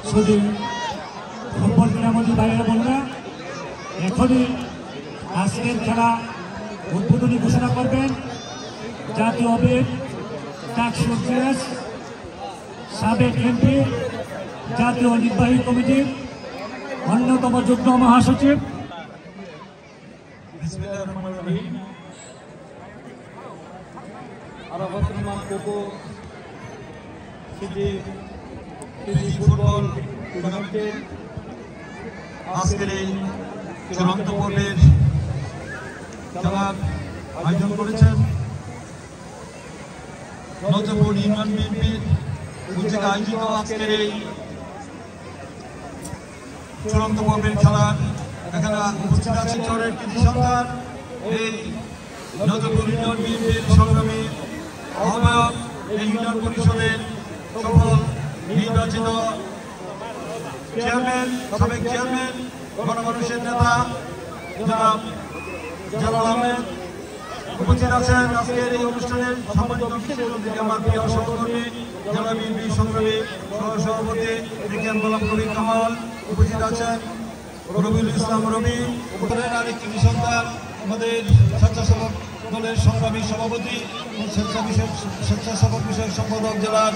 শুধু ফুটবল ক্রীড়ামন্ত্রী বাইরের বন্ধুরা এখনই আজকের খেলা উদ্বোধনী ঘোষণা করবেন জাতীয় অবির চাকসুর জিএস সাবেক এমপি জাতীয় নির্বাহী কমিটির অন্যতম যুগ্ম মহাসচিব। ফুটবল টুর্নামেন্টের আজকের এই চূড়ান্ত পর্বের খেলার আয়োজন করেছেন নজরপুর ইউনিয়ন বিএনপির কর্তৃক আয়োজিত আজকের এই চূড়ান্ত পর্বের খেলার এখানে উপস্থিত আছে চরের কৃতি সন্তান এই নজরপুর ইউনিয়ন বিএনপির সংগ্রামী আহ্বায়ক এই ইউনিয়ন পরিষদের সফল নির্বাচিত চেয়ারম্যান সাবেক চেয়ারম্যান গণমানুষের নেতা জনাব জালাল আহমেদ উপস্থিত আছেন আজকের এই অনুষ্ঠানের সম্মানিত বিশেষ অতিথি আমার প্রিয় সহকর্মী জেলা বিএনপি সংগ্রামী সহসভাপতি একেএম গোলাম কবির কামাল উপস্থিত আছেন রবিউল ইসলাম রবি উপস্থিত আরেকটি সন্তান আমাদের স্বেচ্ছাসেবক দলের সংগ্রামী সভাপতি স্বেচ্ছাসেবক বিষয়ক সম্পাদক জেলার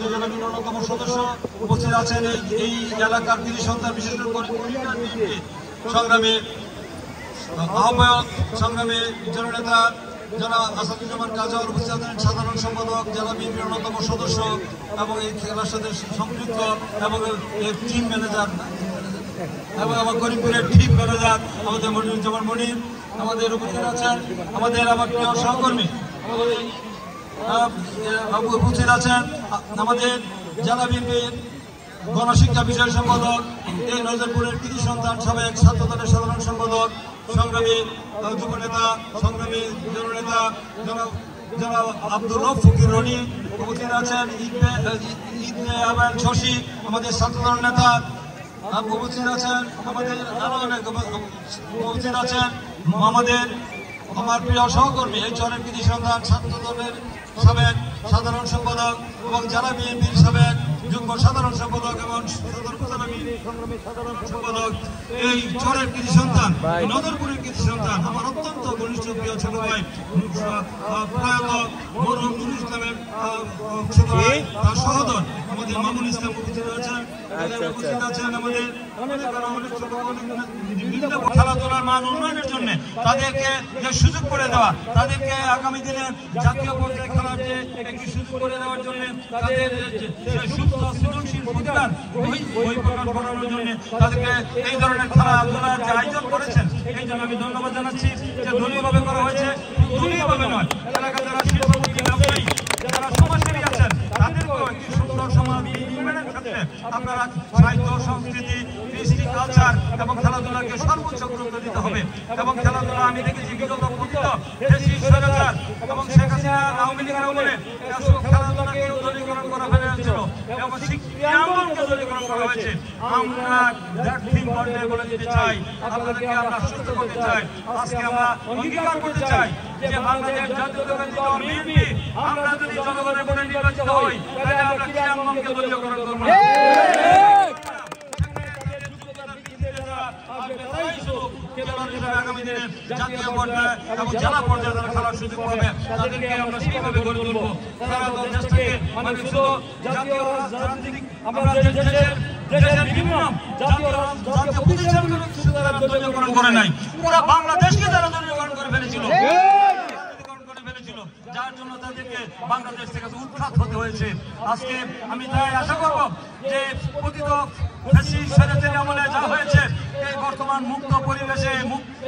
জেলার অন্যতম সদস্য উপস্থিত আছেন এই এলাকার কৃতি সন্তান বিশেষ করে সংগ্রামী আহ্বায়ক সংগ্রামী জননেতা জনাব আসাদুজ্জামান কাজল উপস্থিত আছেন সাধারণ সম্পাদক জেলা বিএনপির অন্যতম সদস্য এবং এই খেলার সাথে সম্পৃক্ত এবং টিম ম্যানেজার এবং আমার করিমপুরের টিম ম্যানেজার আমাদের মনিরুজ্জামান মনির আমাদের উপস্থিত আছেন আমাদের আমার প্রিয় সহকর্মী উপস্থিত আছেন আমাদের জেলা বিএনপির গণশিক্ষা বিষয় সম্পাদক এই নজরপুরের কৃতি সন্তান সাবেক ছাত্র দলের সাধারণ সম্পাদক সংগ্রামী যুব নেতা সংগ্রামী জননেতা জনাব আব্দুর রউফ ফকির রনি উপস্থিত আছেন ইবনে আবান শশী আমাদের ছাত্র দল নেতা উপস্থিত আছেন আমাদের আরো অনেক উপস্থিত আছেন আমাদের আমার প্রিয় সহকর্মী এই চরের কৃতি সন্তান ছাত্র দলের সাবেক সাধারণ সম্পাদক এবং জেলা বিএনপির সাবেক যুগ্ম সাধারণ সম্পাদক এবং সংগ্রামী সাধারণ সম্পাদক এই চরের কৃতি সন্তান নজরপুরের কৃতি সন্তান আমার অত্যন্ত ঘনিষ্ঠ প্রিয় ছোট ভাই প্রয়াত মরহুম নুরুল ইসলামের ছোট ভাই তার সহোদর আমাদের মামুন ইসলাম উপস্থিত আছেন উপস্থিত আছেন আমাদের খেলাধুলার মান উন্নয়নের জন্য তাদেরকে যে সুযোগ করে দেওয়া তাদেরকে আগামী দিনের জাতীয় পর্যায়ে খেলার যে একটি সুযোগ করে দেওয়ার জন্য তাদের সুস্থ সৃজনশীল প্রতিভার বই প্রকাশ করানোর জন্য তাদেরকে এই ধরনের খেলাধুলার যে আয়োজন করেছেন এই জন্য আমি ধন্যবাদ জানাচ্ছি যে দলীয়ভাবে করা হয়েছে দলীয়ভাবে নয় এলাকার যারা শিল্পপতি ব্যবসায়ী যারা সমাজসেবী আছেন তাদেরকেও একটি সুন্দর সমাজ নির্মাণের ক্ষেত্রে আপনারা সাহিত্য সংস্কৃতি কৃষ্টি কালচার এবং খেলাধুলাকে সর্বোচ্চ গুরুত্ব দিতে হবে এবং খেলাধুলা আমি দেখেছি বিগত পতিত দেশি স্বৈরাচার এবং শেখ হাসিনা আওয়ামী লীগের আমলে খেলাধুলাকে দলীয়করণ করা হয়েছিল এবং ক্রীড়াঙ্গনকে দলীয়করণ করা হয়েছে আমরা দ্যাটথিং পর্যায়ে বলে দিতে চাই আপনাদেরকে আমরা সুস্থ করতে চাই আজকে আমরা অঙ্গীকার করতে চাই যে বাংলাদেশ জাতীয়তাবাদী দল বিএনপি আমরা যদি জনগণের ভোটে নির্বাচিত হই তাহলে আমরা ক্রীড়াঙ্গনকে দলীয়করণ করব না আগামী দিনে জাতীয় পর্যায়ে এবং জেলা পর্যায়ে যারা খেলার সুযোগ পাবে তাদেরকে আমরা সেইভাবে গড়ে তুলবো দেশটাকে মানে শুধু জাতীয় রাজনীতিক আমরা দেশের বিভিন্ন জাতীয় প্রতিষ্ঠানগুলো শুধু তারা দলীয়করণ করে নাই পুরো বাংলাদেশকে তারা দলীয়করণ করে ফেলেছিল যার জন্য তাদেরকে বাংলাদেশ থেকে উৎখাত হতে হয়েছে আজকে আমি তাই আশা করব যে পতিত আমলে যা হয়েছে এই বর্তমান মুক্ত পরিবেশে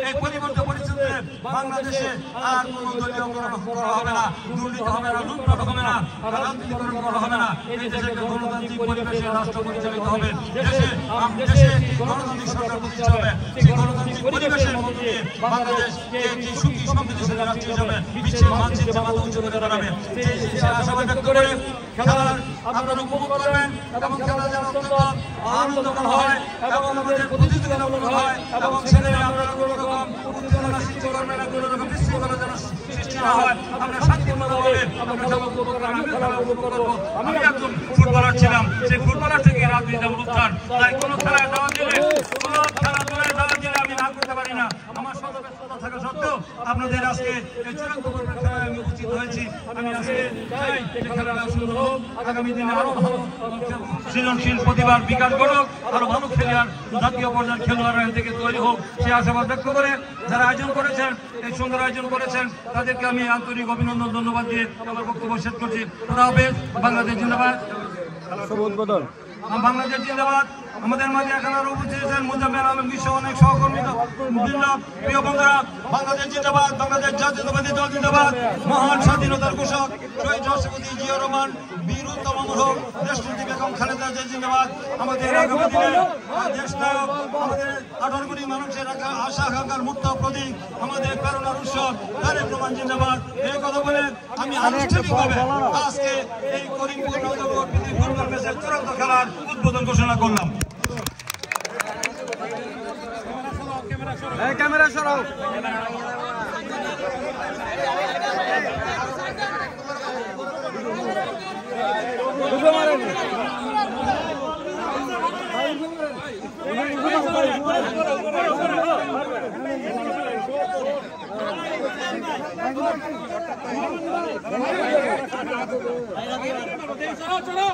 এই পরিবর্তিত পরিস্থিতিতে বাংলাদেশে আর কোনো দলীয়করণ করা হবে না দুর্নীতি হবে না লুটপাট হবে না রাজনীতিকরণ করা হবে না এই দেশে একটা গণতান্ত্রিক পরিবেশে রাষ্ট্র পরিচালিত হবে দেশে গণতান্ত্রিক সরকার প্রতিষ্ঠা হবে সেই গণতান্ত্রিক পরিবেশের মধ্যে দিয়ে বাংলাদেশ একটি সুখী সমৃদ্ধিশালী রাষ্ট্র হিসাবে বিশ্বের মানচিত্রে মাথা উঁচু করে দাঁড়াবে সেই আশাবাদ ব্যক্ত করে খেলার আপনারা উপভোগ করবেন এবং খেলা যেন অত্যন্ত আনন্দময় হয় এবং আমাদের প্রতিযোগিতামূলক হয় এবং সেখানে আপনারা কোনো রকম উত্তেজনা সৃষ্টি করবেন না, কোনো রকম বিশৃঙ্খলা যেন সৃষ্টি না হয়। আমরা শান্তিপূর্ণভাবে আমরা খেলা উপভোগ করবো, আমি খেলা উপভোগ করবো। আমি একজন ফুটবলার ছিলাম, সেই ফুটবলার থেকে রাজনীতি আমার উত্থান। তাই কোনো খেলায় দাওয়াত দিলে, কোনো খেলাধুলায় দাওয়াত দিলে আমি না করতে পারি না। আমার সদস্যতা থাকা সত্ত্বেও আপনাদের আজকে এই চূড়ান্ত পর্বের খেলায় আমি উপস্থিত হয়েছি। আমি আজকে চাই যে খেলাটা শুরু হোক, আগামী দিনে আরো ভালো সৃজনশীল প্রতিভার বিকাশ ঘটুক, আরো ভালো খেলোয়াড়, জাতীয় পর্যায়ের খেলোয়াড়রা এখান থেকে তৈরি হোক, সে আশাবাদ ব্যক্ত করে যারা আয়োজন করেছেন, এই সুন্দর আয়োজন করেছেন, তাদেরকে আমি আন্তরিক অভিনন্দন ধন্যবাদ দিয়ে আমার বক্তব্য শেষ করছি। খোদা হাফেজ। বাংলাদেশ জিন্দাবাদ। বাংলাদেশ জিন্দাবাদ। আমাদের মাঝে এখন আরো উপস্থিত আছেন মুজাম্মেল আলম বিশ্ব অনেক সহকর্মী বৃন্দ। প্রিয় বন্ধুরা, বাংলাদেশ জিন্দাবাদ, বাংলাদেশ জাতীয়তাবাদী দল জিন্দাবাদ। মহান স্বাধীনতার ঘোষক শহীদ রাষ্ট্রপতি জিয়া রহমান, বীর উত্তম অমর দেশনেত্রী বেগম খালেদা জিয়া জিন্দাবাদ। আমাদের আগামী দিনে দেশ নায়ক, আমাদের 18 কোটি মানুষের আশা আকাঙ্ক্ষার মুক্ত প্রতীক, আমাদের প্রেরণার উৎসব তারেক রহমান জিন্দাবাদ। এই কথা বলে আমি আনুষ্ঠানিকভাবে আজকে এই করিমপুর নগর ফুটবল ম্যাচের চূড়ান্ত খেলার উদ্বোধন ঘোষণা করলাম। ক্যামেরা সরাও। চলো